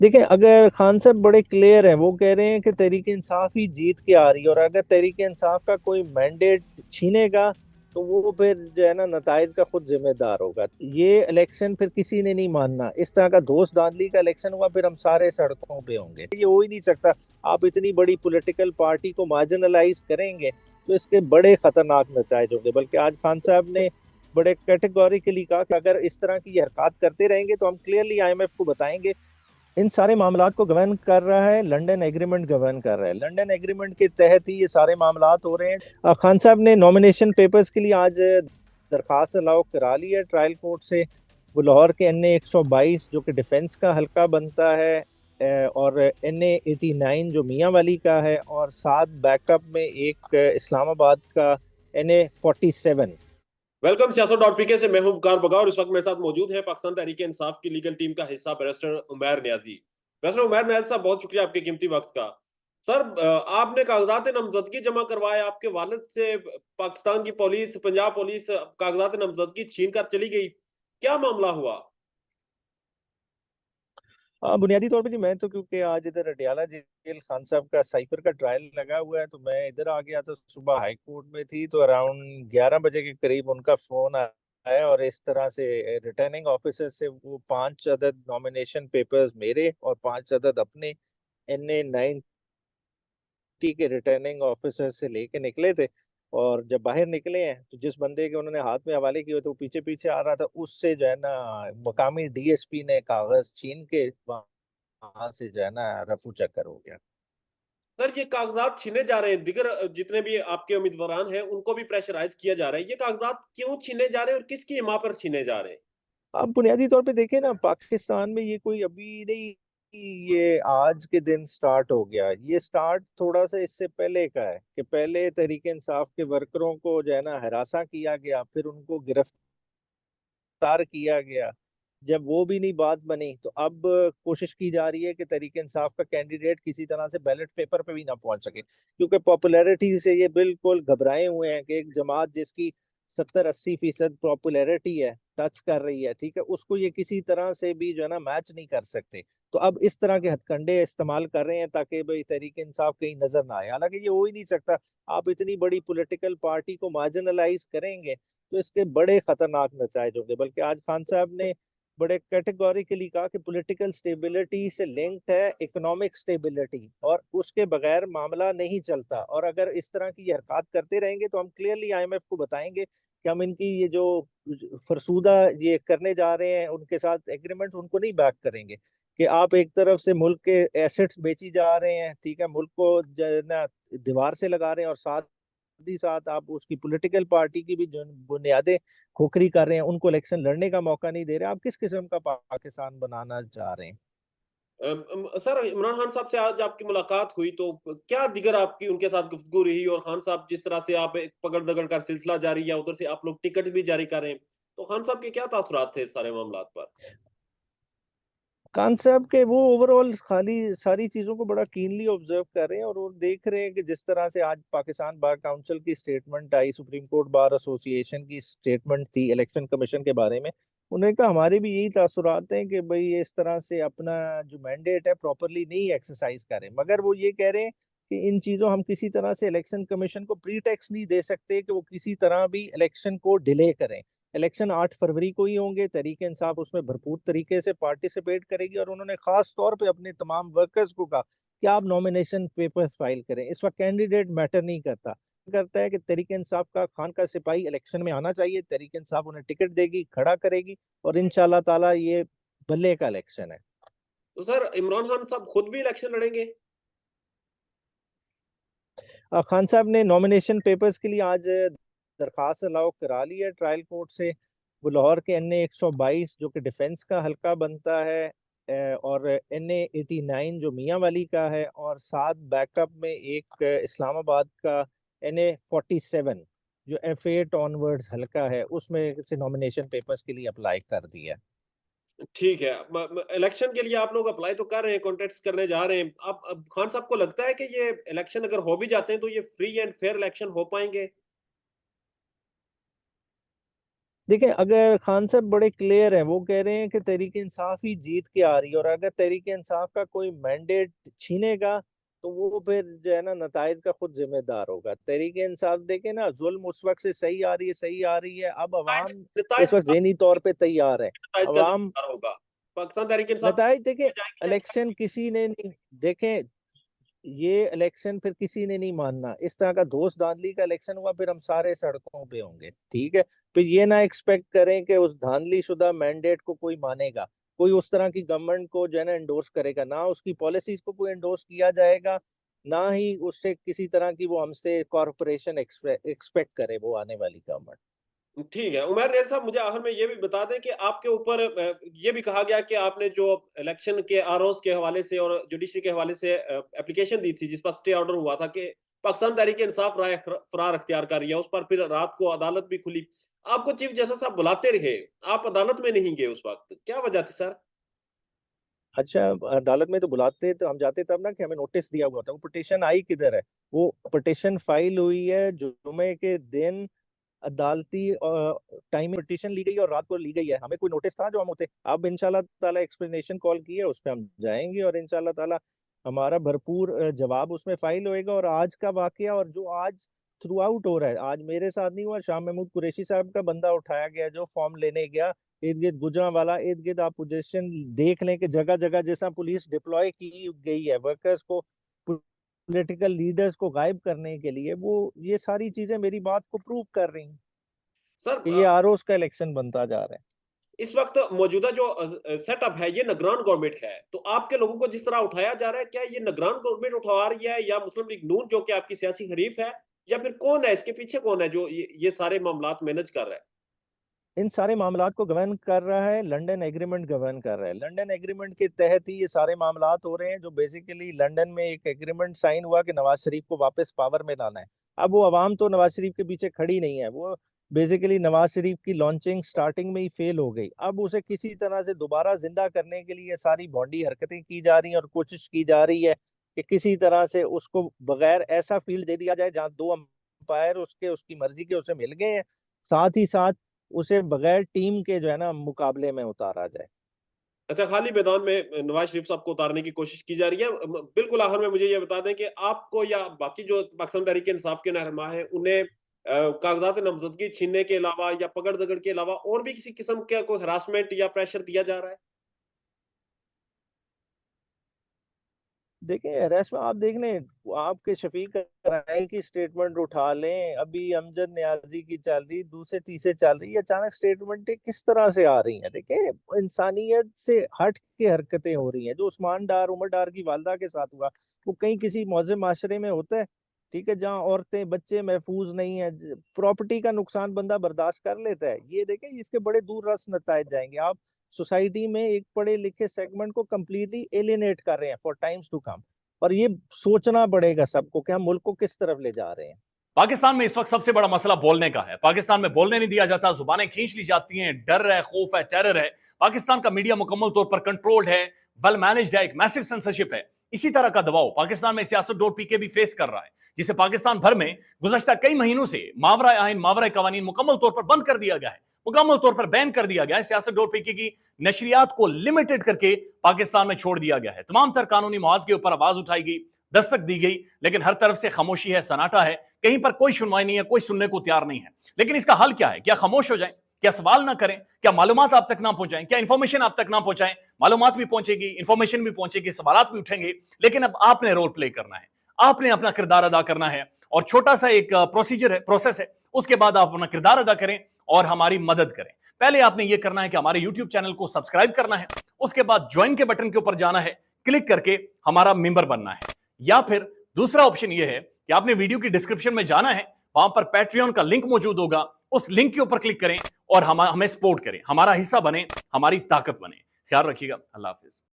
देखें, अगर खान साहब बड़े क्लियर हैं, वो कह रहे हैं कि तहरीक इंसाफ ही जीत के आ रही है, और अगर तहरीक इंसाफ का कोई मैंडेट छीनेगा तो वो फिर जो है ना नताइज का खुद जिम्मेदार होगा। ये इलेक्शन फिर किसी ने नहीं मानना। इस तरह का दोस्त धांधली का इलेक्शन हुआ, फिर हम सारे सड़कों पे होंगे। ये हो ही नहीं सकता। आप इतनी बड़ी पॉलिटिकल पार्टी को मार्जिनलाइज करेंगे तो इसके बड़े खतरनाक नतीजे होंगे। बल्कि आज खान साहब ने बड़े कैटेगोरिकली कहा कि अगर इस तरह की हरकत करते रहेंगे तो हम क्लियरली आईएमएफ को बताएंगे। इन सारे मामलात को गवर्न कर रहा है लंदन एग्रीमेंट, गवर्न कर रहा है लंदन एग्रीमेंट के तहत ही ये सारे मामलात हो रहे हैं। खान साहब ने नॉमिनेशन पेपर्स के लिए आज दरखास्त अलाउ करा ली है ट्रायल कोर्ट से। वो लाहौर के एन ए 122 जो कि डिफेंस का हल्का बनता है, और एन ए 89 जो मियाँ वाली का है, और साथ बैकअप में एक इस्लामाबाद का एन ए 47। वेलकम सियासत.pk से मैं हूं वकार बगा और इस वक्त मेरे साथ मौजूद है पाकिस्तान तहरीक इंसाफ की लीगल टीम का हिस्सा बैरिस्टर उमैर नियाजी। बैरिस्टर उमैर नियाजी साहब, बहुत शुक्रिया आपके कीमती वक्त का। सर, आपने कागजात नामजदगी जमा करवाए, आपके वालिद से पाकिस्तान की पुलिस, पंजाब पुलिस कागजात नामजदगी छीन कर चली गई, क्या मामला हुआ? हाँ, बुनियादी तौर पे जी, मैं तो क्योंकि आज इधर अटियाला जेल खान साहब का साइफर का ट्रायल लगा हुआ है, तो मैं इधर आ गया। तो सुबह हाई कोर्ट में थी, तो अराउंड 11 बजे के करीब उनका फोन आया, और इस तरह से रिटर्निंग ऑफिसर से वो 5 अदद नॉमिनेशन पेपर्स मेरे और 5 अदद अपने NA 90 के रिटर्निंग ऑफिसर से लेके निकले थे। और जब बाहर निकले हैं तो जिस बंदे के उन्होंने हाथ में हवाले किए थे वो पीछे पीछे आ रहा था, उससे जो है ना मकामी डीएसपी ने कागज छीन के वहां से जो है ना रफू चक्कर हो गया। सर, ये कागजात छीने जा रहे हैं, दिगर जितने भी आपके उम्मीदवार हैं उनको भी प्रेशराइज किया जा रहा है, ये कागजात क्यों छीने जा रहे हैं और किसकी हिमा पर छीने जा रहे हैं? आप बुनियादी तौर पे देखें ना, पाकिस्तान में ये कोई अभी नहीं, ये आज के दिन स्टार्ट हो गया। ये स्टार्ट थोड़ा सा इससे पहले का है कि पहले तहरीक इंसाफ के वर्करों को जो है ना हरासा किया गया, फिर उनको गिरफ्तार किया गया। जब वो भी नहीं बात बनी तो अब कोशिश की जा रही है कि तहरीक इंसाफ का कैंडिडेट किसी तरह से बैलेट पेपर पे भी ना पहुंच सके, क्योंकि पॉपुलैरिटी से ये बिल्कुल घबराए हुए हैं कि एक जमात जिसकी 70-80% पॉपुलैरिटी है, टच कर रही है, ठीक है, उसको ये किसी तरह से भी जो है ना मैच नहीं कर सकते। तो अब इस तरह के हथकंडे इस्तेमाल कर रहे हैं ताकि भाई तहरीक इंसाफ कहीं नजर ना आए। हालांकि ये हो ही नहीं सकता। आप इतनी बड़ी पॉलिटिकल पार्टी को मार्जिनलाइज करेंगे तो इसके बड़े खतरनाक नतीजे होंगे। बल्कि आज खान साहब ने बड़े कैटेगोरिकली कहा कि पॉलिटिकल स्टेबिलिटी से लिंक्ड है इकोनॉमिक स्टेबिलिटी, और उसके बगैर मामला नहीं चलता। और अगर इस तरह की ये हरकत करते रहेंगे तो हम क्लियरली आईएमएफ को बताएंगे कि हम इनकी ये जो फरसूदा ये करने जा रहे हैं उनके साथ एग्रीमेंट्स उनको नहीं बैक करेंगे। कि आप एक तरफ से मुल्क के एसेट्स बेची जा रहे हैं, ठीक है, मुल्क को जो है ना दीवार से लगा रहे हैं, और साथ ही साथ आप उसकी पॉलिटिकल पार्टी की भी जो बुनियादें खोखरी कर रहे हैं, उनको इलेक्शन लड़ने का मौका नहीं दे रहे। आप किस किस्म का पाकिस्तान बनाना चाह रहे हैं? सर, इमरान खान साहब से आज आपकी मुलाकात हुई तो क्या दिगर आपकी उनके साथ गुफ्तगू रही, और खान साहब जिस तरह से आप एक पकड़ दगड़ का सिलसिला जारी है, उधर से आप लोग टिकट भी जारी कर रहे हैं, तो खान साहब के क्या तासुरात थे इस सारे मामलात पर? खान साहब के वो ओवरऑल खाली सारी चीजों को बड़ा कीनली ऑब्जर्व कर रहे हैं, और वो देख रहे हैं कि जिस तरह से आज पाकिस्तान बार काउंसिल की स्टेटमेंट आई, सुप्रीम कोर्ट बार एसोसिएशन की स्टेटमेंट थी इलेक्शन कमीशन के बारे में। उन्होंने कहा हमारे भी यही तासुरात हैं कि भाई ये इस तरह से अपना जो मैंडेट है प्रॉपरली नहीं एक्सरसाइज करें। मगर वो ये कह रहे हैं कि इन चीजों हम किसी तरह से इलेक्शन कमीशन को प्रीटेक्स नहीं दे सकते कि वो किसी तरह भी इलेक्शन को डिले करें। इलेक्शन 8 फरवरी को ही होंगे, तहरीक इंसाफ उसमें भरपूर तरीके से पार्टिसिपेट करेगी, और उन्होंने खास तौर पे अपने तमाम वर्कर्स को कहा कि आप नॉमिनेशन पेपर्स फाइल करें। इस वक्त कैंडिडेट मैटर नहीं करता। करता है कि तहरीक इंसाफ का खान का सिपाही इलेक्शन में आना चाहिए, तहरीक इंसाफ उन्हें टिकट देगी, खड़ा करेगी, और इंशाल्लाह ताला ये बल्ले का इलेक्शन है। तो सर, इमरान खान साहब खुद भी इलेक्शन लड़ेंगे? खान साहब ने नॉमिनेशन पेपर्स के लिए आज दरखास्त अलाउ करा ली है ट्रायल कोर्ट से। वो लाहौर के NA 122 जो कि डिफेंस का हल्का बनता है, और NA 89 जो मियाँ वाली का है, और साथ बैकअप में एक इस्लामाबाद का NA 47 जो F8 ऑनवर्ड्स हल्का है, उसमें से नॉमिनेशन पेपर्स के लिए अप्लाई कर दिया। ठीक है। इलेक्शन के लिए आप लोग अप्लाई तो कर रहे हैं, कॉन्टेस्ट करने जा रहे हैं, अब खान साहब को लगता है कि ये इलेक्शन अगर हो भी जाते हैं तो ये फ्री एंड फेयर इलेक्शन हो पाएंगे? देखिए, अगर खान साहब बड़े क्लियर हैं, वो कह रहे हैं कि तहरीक इंसाफ ही जीत के आ रही है, और अगर तहरीक इंसाफ का कोई मैंडेट छीनेगा तो वो फिर जो है ना नतायज का खुद जिम्मेदार होगा। तहरीक इंसाफ देखे ना, जुल्म उस वक्त से सही आ रही है, सही आ रही है। अब नताइज अवाम इस नताइज वक्त जहनी तौर पे तैयार है। नताइज का अवाम जिम्मेदार होगा। पाकिस्तान तहरीक इंसाफ नतायज देखे, जाएगी या इलेक्शन किसी ने नहीं देखे, ये इलेक्शन फिर किसी ने नहीं मानना। इस तरह का दोस्त धांधली का इलेक्शन हुआ, फिर हम सारे सड़कों पे होंगे, ठीक है। फिर ये ना एक्सपेक्ट करें कि उस धांधली शुदा मैंडेट को कोई मानेगा, कोई उस तरह की गवर्नमेंट को जो है ना एंडोर्स करेगा, ना उसकी पॉलिसीज को कोई एंडोर्स किया जाएगा, ना ही उससे किसी तरह की वो हमसे कॉरपोरेशन एक्सपेक्ट करे वो आने वाली गवर्नमेंट। ठीक है। उमर रैद साहब, मुझे आखिर में ये भी बता दें कि आपके ऊपर ये भी कहा गया कि आपने जो इलेक्शन के आरओज़ के हवाले से और जुडिशरी के हवाले से एप्लीकेशन दी थी, जिस पर स्टे ऑर्डर हुआ था कि पाकिस्तान तहरीक-ए-इंसाफ राय फरार अख्तियार कर रही है, उस पर फिर रात को अदालत भी खुली। आपको चीफ जस्टिस साहब बुलाते रहे, आप अदालत में नहीं गए उस वक़्त, क्या वजह थी सर? अच्छा, अदालत में तो बुलाते तो हम जाते तब ना कि हमें नोटिस दिया हुआ था। वो पिटिशन आई किधर है? वो पिटिशन फाइल हुई है जुमे के दिन, अदालती टाइम में पिटीशन ली गई और रात को ली गई है। हमें कोई नोटिस था जो हम होते? अब इंशाल्लाह ताला एक्सप्लेनेशन कॉल की है, उस पर हम जाएंगे और इंशाल्लाह ताला हमारा भरपूर जवाब उसमें फाइल होएगा। और आज का वाकया, और जो आज थ्रू आउट हो रहा है, आज मेरे साथ नहीं हुआ, शाह महमूद कुरैशी साहब का बंदा उठाया गया जो फॉर्म लेने गया इर्द गिर्द गुजरांवाला, इर्द गिर्द आप पोजीशन देख लें कि जगह जगह जैसा पुलिस डिप्लॉय की गई है वर्कर्स को, पॉलिटिकल लीडर्स को गायब करने के लिए, वो ये सारी चीजें मेरी बात को प्रूव कर रही हैं सर, कि ये आरओस का इलेक्शन बनता जा रहा है। इस वक्त मौजूदा जो सेटअप है ये निगरान गवर्नमेंट है, तो आपके लोगों को जिस तरह उठाया जा रहा है, क्या ये निगरान गवर्नमेंट उठा रही है या मुस्लिम लीग नून जो कि आपकी सियासी हरीफ है, या फिर कौन है इसके पीछे, कौन है जो ये सारे मामलात मैनेज कर रहा है? इन सारे मामलात को गवर्न कर रहा है लंदन एग्रीमेंट, गवर्न कर रहा है लंदन एग्रीमेंट के तहत ही ये सारे मामलात हो रहे हैं। जो बेसिकली लंदन में एक एग्रीमेंट साइन हुआ कि नवाज शरीफ को वापस पावर में लाना है। अब वो अवाम तो नवाज शरीफ के पीछे खड़ी नहीं है, वो बेसिकली नवाज शरीफ की लॉन्चिंग स्टार्टिंग में ही फेल हो गई। अब उसे किसी तरह से दोबारा जिंदा करने के लिए सारी भौंडी हरकतें की जा रही हैं और कोशिश की जा रही है कि किसी तरह से उसको बगैर ऐसा फील्ड दे दिया जाए जहां दो अंपायर उसके उसकी मर्जी के उसे मिल गए हैं, साथ ही साथ उसे बगैर टीम के जो है ना मुकाबले में उतारा जाए। अच्छा, खाली मैदान में नवाज शरीफ साहब को उतारने की कोशिश की जा रही है। बिल्कुल आखिर में मुझे ये बता दें कि आपको या बाकी जो पाकिस्तान तहरीक इंसाफ के रहनुमा है उन्हें कागजात नामजदगी छीनने के अलावा या पकड़ दकड़ के अलावा और भी किसी किस्म का कोई हरासमेंट या प्रेशर दिया जा रहा है? देखिए, अरेस्ट में आप देख लें, आपके शफीक राय की स्टेटमेंट उठा लें, अभी अमजद नियाजी की चल रही, दूसरे तीसरे चल रही, अचानक स्टेटमेंटें किस तरह से आ रही हैं? देखिए, इंसानियत से हट के हरकतें हो रही हैं। जो उस्मान डार, उमर डार की वालदा के साथ हुआ, वो कहीं किसी मौजूद माशरे में होता है? ठीक है, जहाँ औरतें बच्चे महफूज नहीं है, प्रॉपर्टी का नुकसान बंदा बर्दाश्त कर लेता है। ये देखें, इसके बड़े दूर रस नतायज जाएंगे। आप सोसाइटी में एक पढ़े लिखे सेगमेंट को कंप्लीटली एलिनेट कर रहे हैं फॉर टाइम्स टू कम। और ये सोचना पड़ेगा सबको कि हम मुल्क को किस तरफ ले जा रहे हैं। पाकिस्तान में इस वक्त सबसे बड़ा मसला बोलने का है। पाकिस्तान में बोलने नहीं दिया जाता, जुबानें खींच ली जाती हैं, डर है, खौफ है, टेरर है। पाकिस्तान का मीडिया मुकम्मल तौर पर कंट्रोल्ड है, वेल मैनेज्ड है, एक मैसिव सेंसरशिप है। इसी तरह का दबाव पाकिस्तान में सियासत.पीके भी फेस कर रहा है, जिसे पाकिस्तान भर में गुज़श्ता कई महीनों से मावरा आइन, मावरा कवानीन मुकम्मल तौर पर बंद कर दिया गया है, मुकम्मल तौर पर बैन कर दिया गया है। सियासत.पीके की नशरियात को लिमिटेड करके पाकिस्तान में छोड़ दिया गया है। तमाम तर कानूनी मुआवजे के ऊपर आवाज उठाई गई, दस्तक दी गई, लेकिन हर तरफ से खामोशी है, सन्नाटा है, कहीं पर कोई सुनवाई नहीं है, कोई सुनने को तैयार नहीं है। लेकिन इसका हल क्या है? क्या खामोश हो जाएं? क्या सवाल ना करें? क्या मालूमात आप तक ना पहुंचाएं? क्या इंफॉर्मेशन आप तक ना पहुंचाएं? मालूमात भी पहुंचेगी, इंफॉर्मेशन भी पहुंचेगी, सवाल भी उठेंगे, लेकिन अब आपने रोल प्ले करना है, आपने अपना किरदार अदा करना है। और छोटा सा एक प्रोसीजर है, प्रोसेस है, उसके बाद आप अपना किरदार अदा करें और हमारी मदद करें। पहले आपने यह करना है कि हमारे यूट्यूब चैनल को सब्सक्राइब करना है, उसके बाद ज्वाइन के बटन के ऊपर जाना है, क्लिक करके हमारा मेंबर बनना है। या फिर दूसरा ऑप्शन यह है कि आपने वीडियो की डिस्क्रिप्शन में जाना है, वहां पर पैट्रियन का लिंक मौजूद होगा, उस लिंक के ऊपर क्लिक करें और हमें सपोर्ट करें, हमारा हिस्सा बने, हमारी ताकत बने। ख्याल रखिएगा। अल्लाह हाफिज।